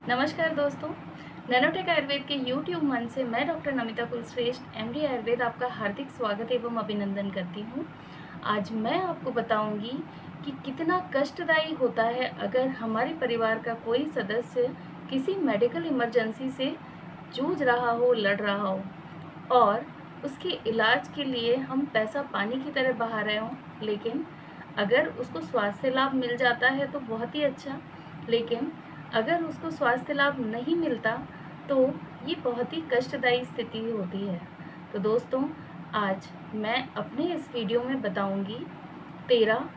नमस्कार दोस्तों, नैनोटेक आयुर्वेद के YouTube मंच से मैं डॉक्टर नमिता कुलश्रेष्ठ MD आयुर्वेद आपका हार्दिक स्वागत एवं अभिनंदन करती हूँ। आज मैं आपको बताऊंगी कि कितना कष्टदायी होता है अगर हमारे परिवार का कोई सदस्य किसी मेडिकल इमरजेंसी से जूझ रहा हो, लड़ रहा हो और उसके इलाज के लिए हम पैसा पानी की तरह बहा रहे हों, लेकिन अगर उसको स्वास्थ्य लाभ मिल जाता है तो बहुत ही अच्छा, लेकिन अगर उसको स्वास्थ्य लाभ नहीं मिलता तो ये बहुत ही कष्टदायी स्थिति होती है। तो दोस्तों, आज मैं अपने इस वीडियो में बताऊंगी 13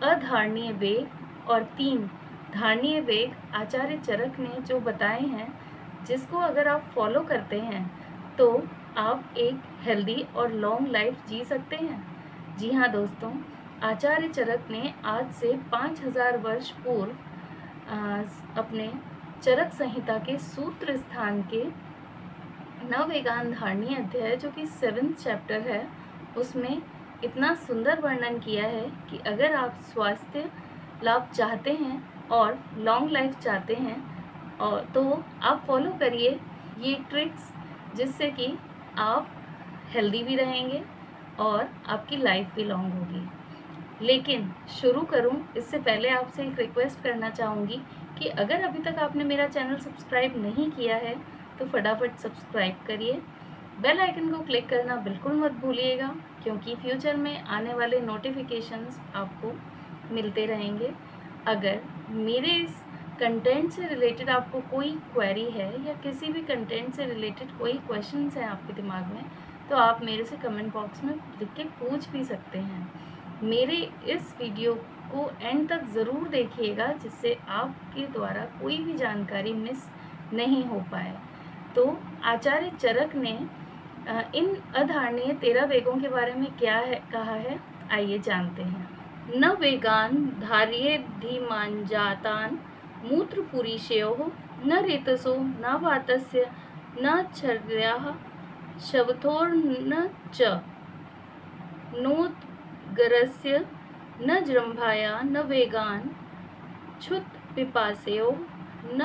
अधारणीय वेग और 3 धारणीय वेग आचार्य चरक ने जो बताए हैं, जिसको अगर आप फॉलो करते हैं तो आप एक हेल्दी और लॉन्ग लाइफ जी सकते हैं। जी हाँ दोस्तों, आचार्य चरक ने आज से 5000 वर्ष पूर्व अपने चरक संहिता के सूत्र स्थान के नववेगान धारणीय अध्याय, जो कि 7th चैप्टर है, उसमें इतना सुंदर वर्णन किया है कि अगर आप स्वास्थ्य लाभ चाहते हैं और लॉन्ग लाइफ चाहते हैं और तो आप फॉलो करिए ये ट्रिक्स, जिससे कि आप हेल्दी भी रहेंगे और आपकी लाइफ भी लॉन्ग होगी। लेकिन शुरू करूं इससे पहले आपसे एक रिक्वेस्ट करना चाहूँगी कि अगर अभी तक आपने मेरा चैनल सब्सक्राइब नहीं किया है तो फटाफट सब्सक्राइब करिए। बेल आइकन को क्लिक करना बिल्कुल मत भूलिएगा, क्योंकि फ्यूचर में आने वाले नोटिफिकेशंस आपको मिलते रहेंगे। अगर मेरे इस कंटेंट से रिलेटेड आपको कोई क्वेरी है या किसी भी कंटेंट से रिलेटेड कोई क्वेश्चंस हैं आपके दिमाग में, तो आप मेरे से कमेंट बॉक्स में लिख के पूछ भी सकते हैं। मेरे इस वीडियो को एंड तक ज़रूर देखिएगा, जिससे आपके द्वारा कोई भी जानकारी मिस नहीं हो पाए। तो आचार्य चरक ने इन अधारणीय 13 वेगों के बारे में क्या है कहा है, आइए जानते हैं। न वेगान धार्ये धीमांजातान मूत्रपुरीशयोः न रेतसो न वातस्य न छर्याः शवथोर्न च नोद्गरस्य न जृम्भाया न वेगान क्षुत पिपासयोः न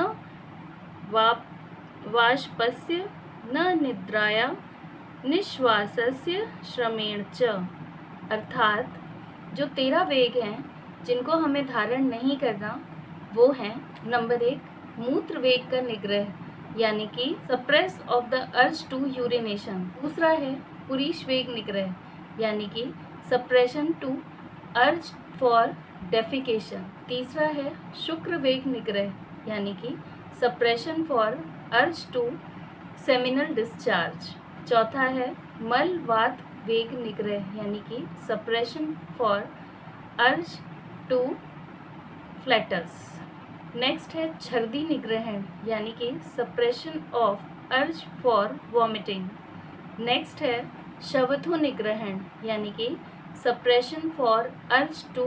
वाष्पस्य न निद्राया निश्वासस्य श्रमेण च। अर्थात जो 13 वेग हैं जिनको हमें धारण नहीं करना, वो हैं नंबर 1 मूत्र वेग का निग्रह, यानी कि suppress of the urge to urination. दूसरा है पुरीश वेग निग्रह, यानी कि suppression to urge for defecation. तीसरा है शुक्र वेग निग्रह, यानी कि suppression for urge to seminal discharge. चौथा है मल वात वेग निग्रह, यानी कि suppression for urge to flatus. Next है छर्दी निग्रहण, यानी कि suppression of urge for vomiting. Next है शवथो निग्रहण, यानी कि suppression for urge to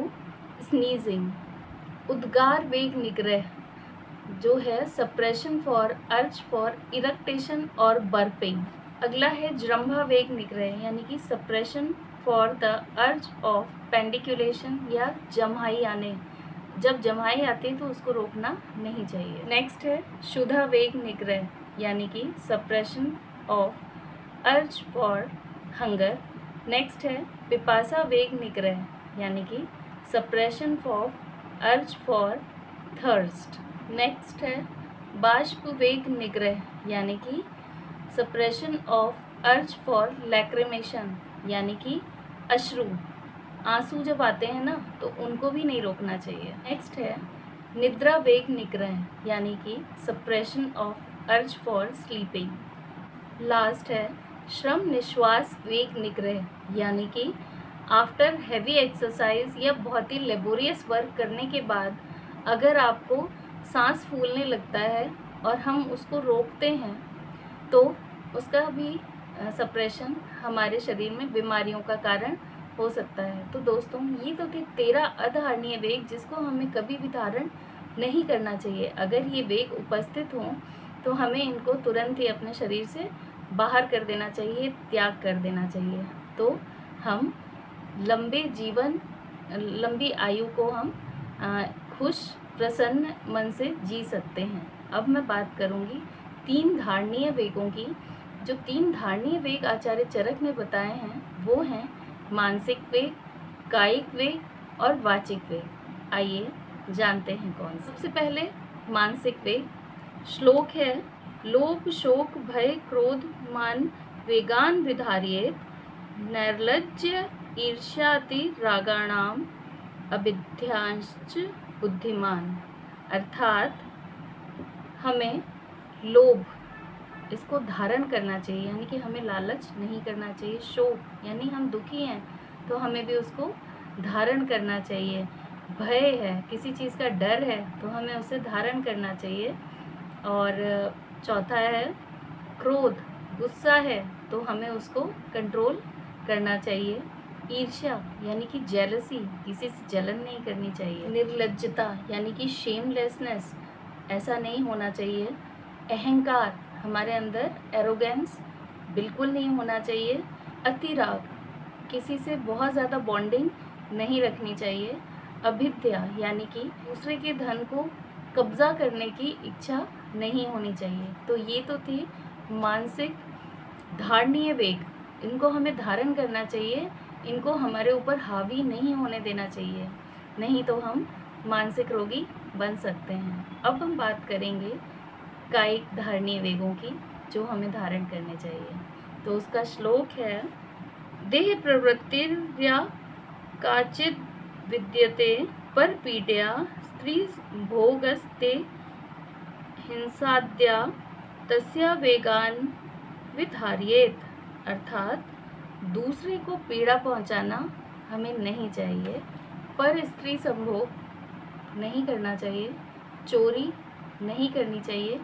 sneezing. उद्गार वेग निग्रह जो है suppression for urge for eructation और बर्पिंग। अगला है जृम्भा वेग निग्रह, यानी कि suppression for the urge of pandiculation या जम्हाई आने। जब जम्हाई आती है तो उसको रोकना नहीं चाहिए। नेक्स्ट है शुद्धा वेग निग्रह, यानी कि suppression of urge for hunger. Next है पिपासा वेग निग्रह, यानी कि suppression for urge for thirst. Next है बाष्प वेग निग्रह, यानी कि suppression of urge for lacrimation, यानी कि अश्रु आंसू जब आते हैं ना तो उनको भी नहीं रोकना चाहिए। नेक्स्ट है निद्रा वेग निग्रह, यानी कि suppression of urge for sleeping. Last है श्रम निश्वास वेग निग्रह, यानी कि आफ्टर हैवी एक्सरसाइज या बहुत ही लेबोरियस वर्क करने के बाद अगर आपको सांस फूलने लगता है और हम उसको रोकते हैं तो उसका भी सप्रेशन हमारे शरीर में बीमारियों का कारण हो सकता है। तो दोस्तों, ये तो थे 13 अधारणीय वेग जिसको हमें कभी भी धारण नहीं करना चाहिए। अगर ये वेग उपस्थित हों तो हमें इनको तुरंत ही अपने शरीर से बाहर कर देना चाहिए, त्याग कर देना चाहिए। तो हम लंबे जीवन लंबी आयु को हम खुश प्रसन्न मन से जी सकते हैं। अब मैं बात करूंगी 3 धारणीय वेगों की। जो 3 धारणीय वेग आचार्य चरक ने बताए हैं वो हैं मानसिक वेग, कायिक वेग और वाचिक वेग। आइए जानते हैं कौन। सबसे पहले मानसिक वेग। श्लोक है, लोभ शोक भय क्रोध मान वेगान विधार्येत नैर्लज्य ईर्ष्याति रागाणाम अविद्यांश्च बुद्धिमान। अर्थात हमें लोभ इसको धारण करना चाहिए, यानी कि हमें लालच नहीं करना चाहिए। शोक यानी हम दुखी हैं तो हमें भी उसको धारण करना चाहिए। भय है, किसी चीज़ का डर है तो हमें उसे धारण करना चाहिए। और चौथा है क्रोध, गुस्सा है तो हमें उसको कंट्रोल करना चाहिए। ईर्ष्या यानी कि जेलसी, किसी से जलन नहीं करनी चाहिए। निर्लज्जता यानी कि शेमलेसनेस, ऐसा नहीं होना चाहिए। अहंकार, हमारे अंदर एरोगेंस बिल्कुल नहीं होना चाहिए। अतिराग, किसी से बहुत ज़्यादा बॉन्डिंग नहीं रखनी चाहिए। अभिद्या यानी कि दूसरे के धन को कब्जा करने की इच्छा नहीं होनी चाहिए। तो ये तो थे मानसिक धारणीय वेग, इनको हमें धारण करना चाहिए, इनको हमारे ऊपर हावी नहीं होने देना चाहिए, नहीं तो हम मानसिक रोगी बन सकते हैं। अब हम बात करेंगे कायिक धारणीय वेगों की जो हमें धारण करने चाहिए। तो उसका श्लोक है, देह प्रवृत्तिर्या काचिद विद्यते पर पीड्या स्त्री भोगस्ते हिंसाद्या तस्या वेगान विधार्येत। अर्थात दूसरे को पीड़ा पहुंचाना हमें नहीं चाहिए, पर स्त्री संभोग नहीं करना चाहिए, चोरी नहीं करनी चाहिए,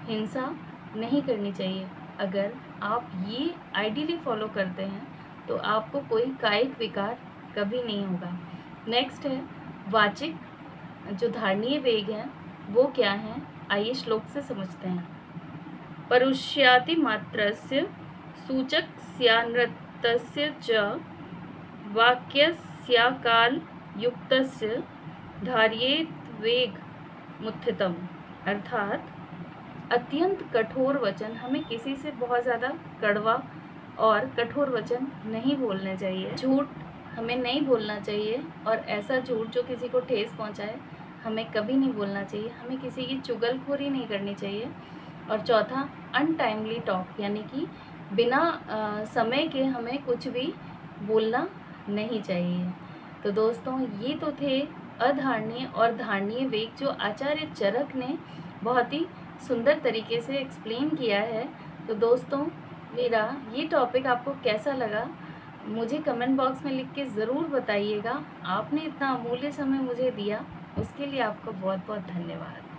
हिंसा नहीं करनी चाहिए। अगर आप ये आइडियली फॉलो करते हैं तो आपको कोई कायिक विकार कभी नहीं होगा। नेक्स्ट है वाचिक, जो धारणीय वेग हैं वो क्या हैं, आइए श्लोक से समझते हैं। परुष्याति मात्रस्य सूचक स्यानृतस्य च वाक्यस्याकाल युक्तस्य धार्येत वेग मुत्थितम। अर्थात अत्यंत कठोर वचन, हमें किसी से बहुत ज़्यादा कड़वा और कठोर वचन नहीं बोलने चाहिए। झूठ हमें नहीं बोलना चाहिए, और ऐसा झूठ जो किसी को ठेस पहुंचाए हमें कभी नहीं बोलना चाहिए। हमें किसी की चुगलखोरी नहीं करनी चाहिए। और चौथा अनटाइमली टॉक, यानी कि बिना समय के हमें कुछ भी बोलना नहीं चाहिए। तो दोस्तों ये तो थे अधारणीय और धारणीय वेग जो आचार्य चरक ने बहुत ही सुंदर तरीके से एक्सप्लेन किया है। तो दोस्तों मेरा ये टॉपिक आपको कैसा लगा मुझे कमेंट बॉक्स में लिख के ज़रूर बताइएगा। आपने इतना अमूल्य समय मुझे दिया उसके लिए आपका बहुत बहुत धन्यवाद।